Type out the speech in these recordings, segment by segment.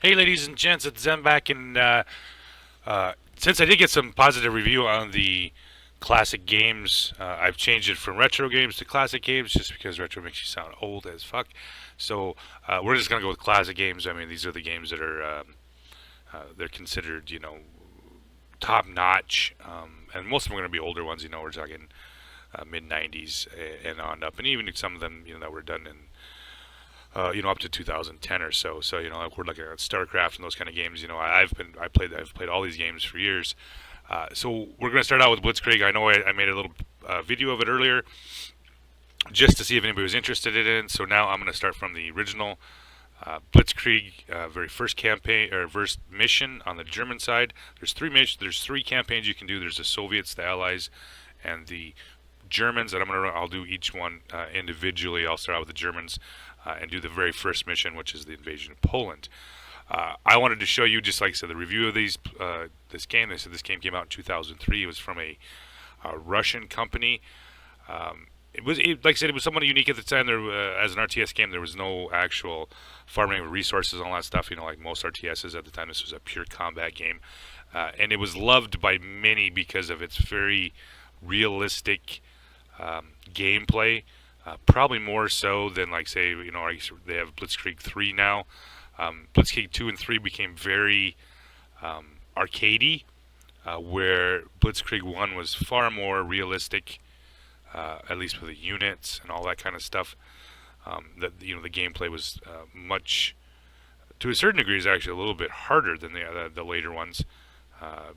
Hey, ladies and gents, it's Zen back, and since I did get some positive review on the classic games, I've changed it from retro games to classic games just because retro makes you sound old as fuck. So we're just gonna go with classic games. I mean, these are the games that are they're considered, top notch, and most of them are gonna be older ones. We're talking mid '90s and on up, and even some of them, that were done in up to 2010 or so. So like we're looking at StarCraft and those kind of games. I've played all these games for years. So we're gonna start out with Blitzkrieg. I know I made a little video of it earlier, just to see if anybody was interested in it. So now I'm gonna start from the original Blitzkrieg, very first campaign or first mission on the German side. There's three missions. There's three campaigns you can do. There's the Soviets, the Allies, and the Germans. And I'll do each one individually. I'll start out with the Germans and do the very first mission, which is the invasion of Poland. I wanted to show you, just like I said, the review of this game. They said this game came out in 2003. It was from a Russian company. Like I said, it was somewhat unique at the time. As an RTS game, there was no actual farming of resources and all that stuff. Like most RTSs at the time, this was a pure combat game, and it was loved by many because of its very realistic gameplay. Probably more so than, like, say, they have Blitzkrieg 3 now. Blitzkrieg 2 and 3 became very arcadey, where Blitzkrieg 1 was far more realistic, at least with the units and all that kind of stuff. The gameplay was much, to a certain degree, is actually a little bit harder than the later ones,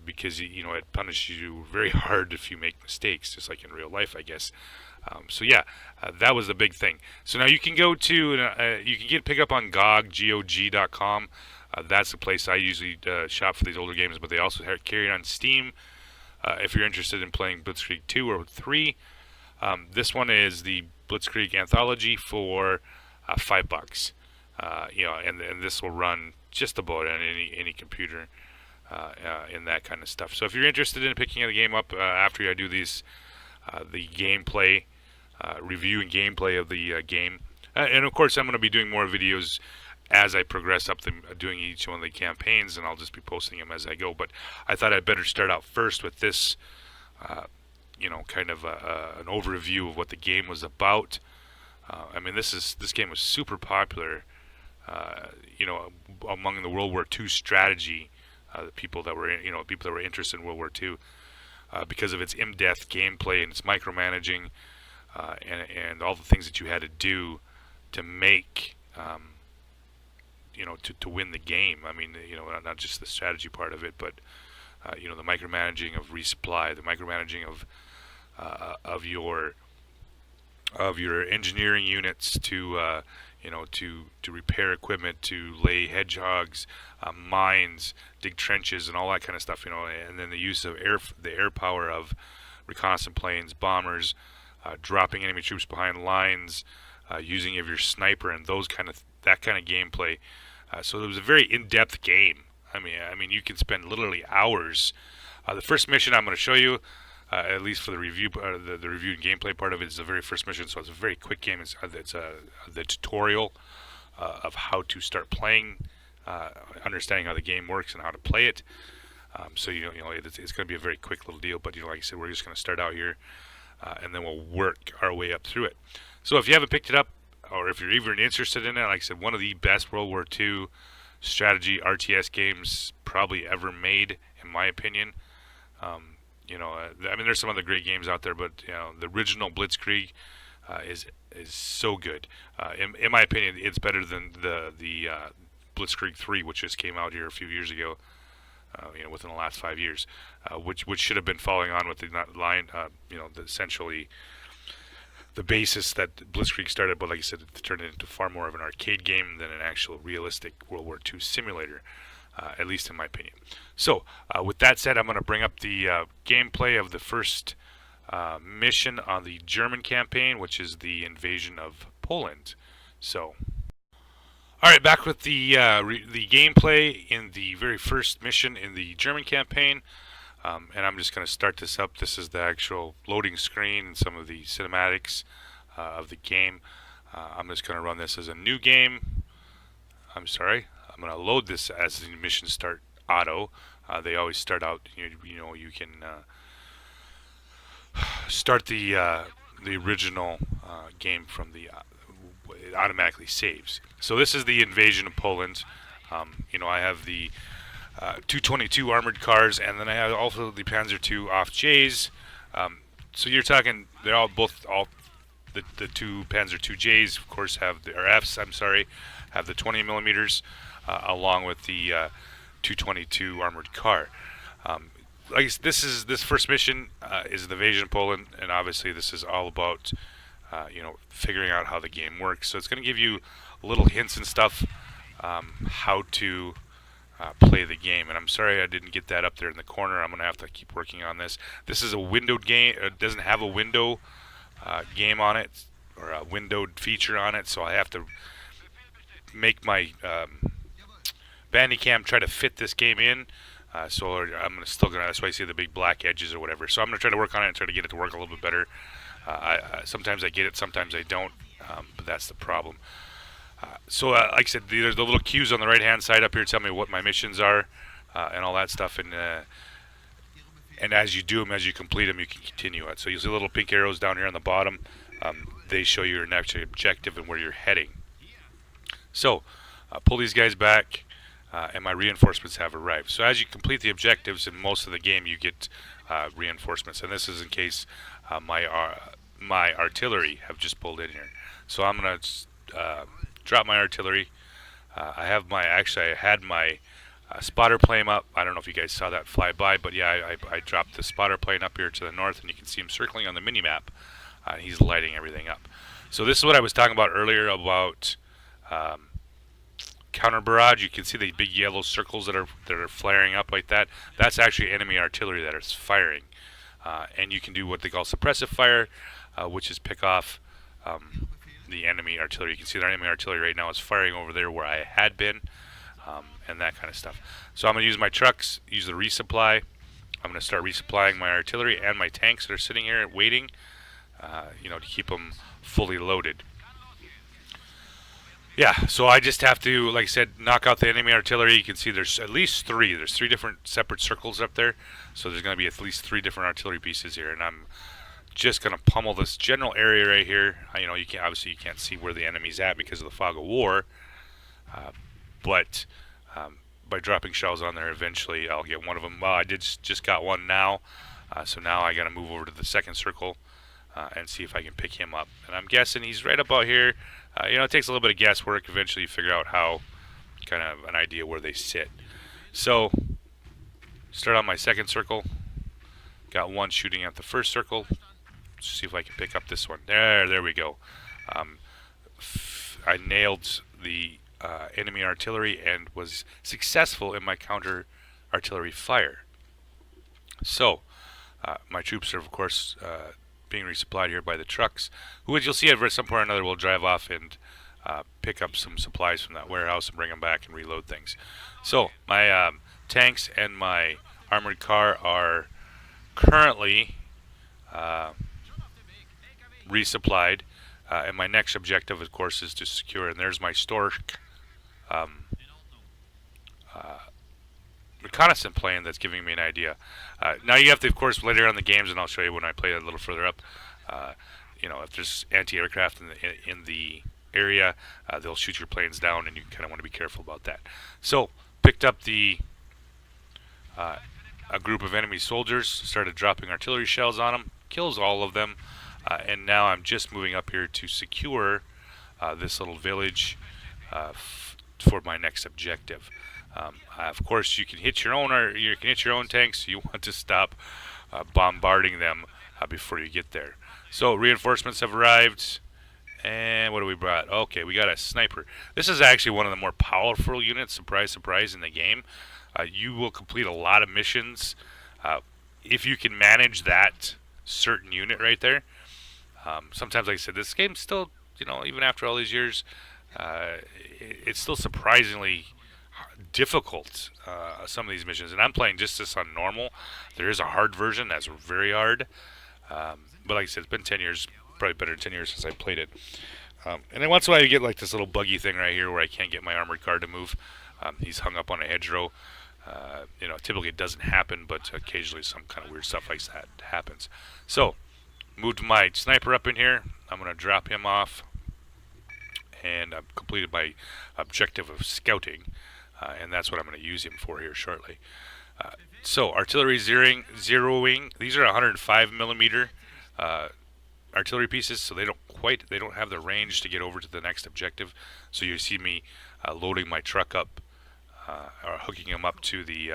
because it punishes you very hard if you make mistakes, just like in real life, I guess. That was the big thing. So now you can go to you can pick up on GOG.com. That's the place I usually shop for these older games, but they also carry it on Steam if you're interested in playing Blitzkrieg 2 or 3. This one is the Blitzkrieg Anthology for $5. And this will run just about on any computer in that kind of stuff. So if you're interested in picking the game up after I do these, the gameplay review and gameplay of the game, and of course I'm going to be doing more videos as I progress up doing each one of the campaigns, and I'll just be posting them as I go. But I thought I'd better start out first with this, kind of an overview of what the game was about. This game was super popular, among the World War II strategy, the people that were interested in World War II, because of its in-depth gameplay and its micromanaging, and all the things that you had to do to make, to win the game. Not just the strategy part of it, but the micromanaging of resupply, the micromanaging of your engineering units to repair equipment, to lay hedgehogs, mines, dig trenches, and all that kind of stuff. And then the use of the air power of reconnaissance planes, bombers, dropping enemy troops behind lines, using of your sniper, and that kind of gameplay. So it was a very in-depth game. You can spend literally hours. The first mission I'm going to show you, at least for the review, the review and gameplay part of it, is the very first mission. So it's a very quick game. It's the tutorial of how to start playing, understanding how the game works and how to play it. It's going to be a very quick little deal. But like I said, we're just going to start out here, and then we'll work our way up through it. So if you haven't picked it up, or if you're even interested in it, like I said, one of the best World War II strategy RTS games probably ever made, in my opinion. There's some other great games out there, but the original Blitzkrieg is so good. In my opinion, it's better than the Blitzkrieg 3, which just came out here a few years ago. Within the last 5 years, which should have been following on with the line, essentially the basis that Blitzkrieg started. But like I said, it turned it into far more of an arcade game than an actual realistic World War II simulator, at least in my opinion. So with that said, I'm going to bring up the gameplay of the first mission on the German campaign, which is the invasion of Poland. So, all right, back with the gameplay in the very first mission in the German campaign. And I'm just going to start this up. This is the actual loading screen and some of the cinematics of the game. I'm just going to run this as a new game. I'm sorry, I'm going to load this as the missions start auto. They always start out, you can start the original game from it automatically saves. So this is the invasion of Poland. I have the 222 armored cars, and then I have also the Panzer II off J's. So you're talking, they're all the two Panzer IIJs, of course, or Fs. I'm sorry, have the 20 millimeters, along with the 222 armored car. This first mission is the invasion of Poland, and obviously this is all about figuring out how the game works. So it's going to give you little hints and stuff how to play the game. And I'm sorry I didn't get that up there in the corner. I'm going to have to keep working on this. This is a windowed game. It doesn't have a window game on it, or a windowed feature on it, so I have to make my Bandicam try to fit this game in. So that's why you see the big black edges or whatever. So I'm going to try to work on it and try to get it to work a little bit better. Sometimes I get it, sometimes I don't, but that's the problem. So like I said, there's the little cues on the right-hand side up here tell me what my missions are and all that stuff. And as you do them, as you complete them, you can continue it. So you'll see little pink arrows down here on the bottom. They show you your next objective and where you're heading. So pull these guys back, and my reinforcements have arrived. So as you complete the objectives in most of the game, you get reinforcements. And this is in case my artillery have just pulled in here. So I'm going to drop my artillery. I had my spotter plane up. I don't know if you guys saw that fly by, but yeah, I dropped the spotter plane up here to the north, and you can see him circling on the mini-map. He's lighting everything up. So this is what I was talking about earlier about counter barrage. You can see the big yellow circles that are flaring up like that. That's actually enemy artillery that is firing. And you can do what they call suppressive fire, which is pick off the enemy artillery. You can see the enemy artillery right now is firing over there where I had been, and that kind of stuff. So I'm going to use my trucks, use the resupply. I'm going to start resupplying my artillery and my tanks that are sitting here waiting, to keep them fully loaded. Yeah, so I just have to, like I said, knock out the enemy artillery. You can see there's at least three. There's three different separate circles up there. So there's going to be at least three different artillery pieces here. And I'm just going to pummel this general area right here. You can't see where the enemy's at because of the fog of war. But by dropping shells on there, eventually I'll get one of them. Well, I just got one now. So now I got to move over to the second circle and see if I can pick him up. And I'm guessing he's right about here. It takes a little bit of guesswork. Eventually you figure out how, kind of an idea where they sit. So, start on my second circle. Got one shooting at the first circle. Let's see if I can pick up this one. There we go. I nailed the enemy artillery and was successful in my counter artillery fire. So, my troops are, of course, being resupplied here by the trucks, who, as you'll see, at some point or another will drive off and pick up some supplies from that warehouse and bring them back and reload things. So my tanks and my armored car are currently resupplied, and my next objective, of course, is to secure. And there's my Stork reconnaissance plane that's giving me an idea. Now you have to, of course, later on in the games, and I'll show you when I play it a little further up, if there's anti-aircraft in the area, they'll shoot your planes down, and you kind of want to be careful about that. So, picked up a group of enemy soldiers, started dropping artillery shells on them, kills all of them, and now I'm just moving up here to secure this little village for my next objective. Of course, you can hit your own tanks. You want to stop bombarding them before you get there. So reinforcements have arrived, and what do we brought? Okay, we got a sniper. This is actually one of the more powerful units. Surprise, surprise! In the game, you will complete a lot of missions if you can manage that certain unit right there. Sometimes, like I said, this game's still, even after all these years, it's still surprisingly difficult, some of these missions, and I'm playing just this on normal. There is a hard version that's very hard, but like I said, it's been 10 years, probably better than 10 years since I played it. And then once in a while you get like this little buggy thing right here where I can't get my armored car to move. He's hung up on a hedgerow. Typically it doesn't happen, but occasionally some kind of weird stuff like that happens. So, moved my sniper up in here. I'm going to drop him off, and I've completed my objective of scouting, and that's what I'm going to use him for here shortly. So, artillery zeroing. These are 105 millimeter artillery pieces, so they don't have the range to get over to the next objective. So you see me loading my truck up, or hooking them up to the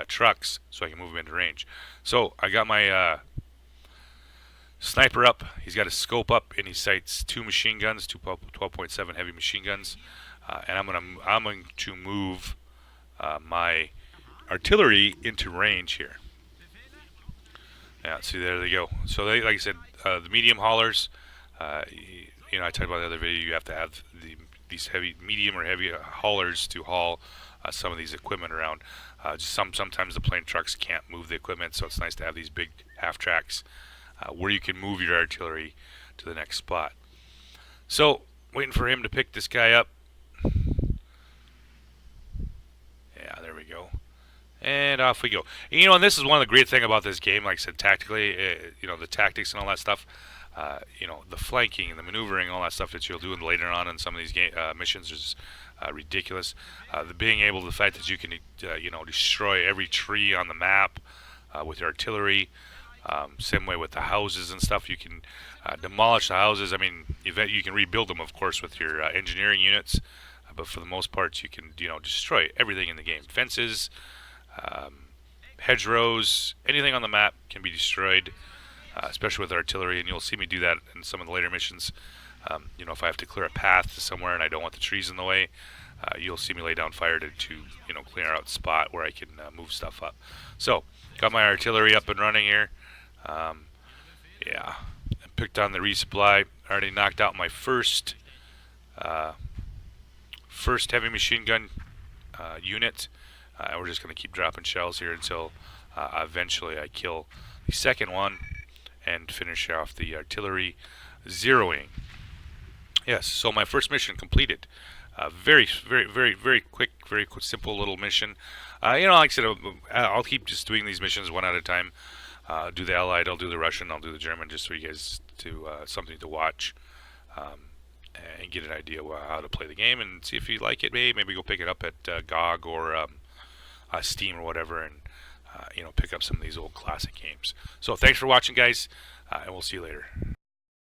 trucks so I can move them into range. So I got my sniper up. He's got a scope up, and he sights 2 machine guns, 12.7 heavy machine guns, and I'm going to move my artillery into range here. Yeah, see, there they go. So like I said, the medium haulers. I talked about in the other video. You have to have these medium or heavy haulers to haul some of these equipment around. Sometimes the plane trucks can't move the equipment, so it's nice to have these big half tracks where you can move your artillery to the next spot. So, waiting for him to pick this guy up. Yeah, there we go. And off we go. And this is one of the great things about this game. Like I said, tactically, the tactics and all that stuff. The flanking and the maneuvering, all that stuff that you'll do later on in some of these missions is ridiculous. The fact that you can, destroy every tree on the map with your artillery. Same way with the houses and stuff. You can demolish the houses. I mean, you can rebuild them, of course, with your engineering units. But for the most part, you can, destroy everything in the game. Fences, hedgerows, anything on the map can be destroyed, especially with artillery, and you'll see me do that in some of the later missions. If I have to clear a path to somewhere and I don't want the trees in the way, you'll see me lay down fire to clear out a spot where I can move stuff up. So, got my artillery up and running here. I picked on the resupply. I already knocked out my first heavy machine gun unit. We're just going to keep dropping shells here until eventually I kill the second one and finish off the artillery zeroing. Yes, so my first mission completed. Very, very, very, very quick, simple little mission. Like I said, I'll keep just doing these missions one at a time. I'll do the Allied, I'll do the Russian, I'll do the German, just so you guys something to watch. And get an idea how to play the game, and see if you like it. Maybe go pick it up at GOG or Steam or whatever, and pick up some of these old classic games. So thanks for watching, guys, and we'll see you later.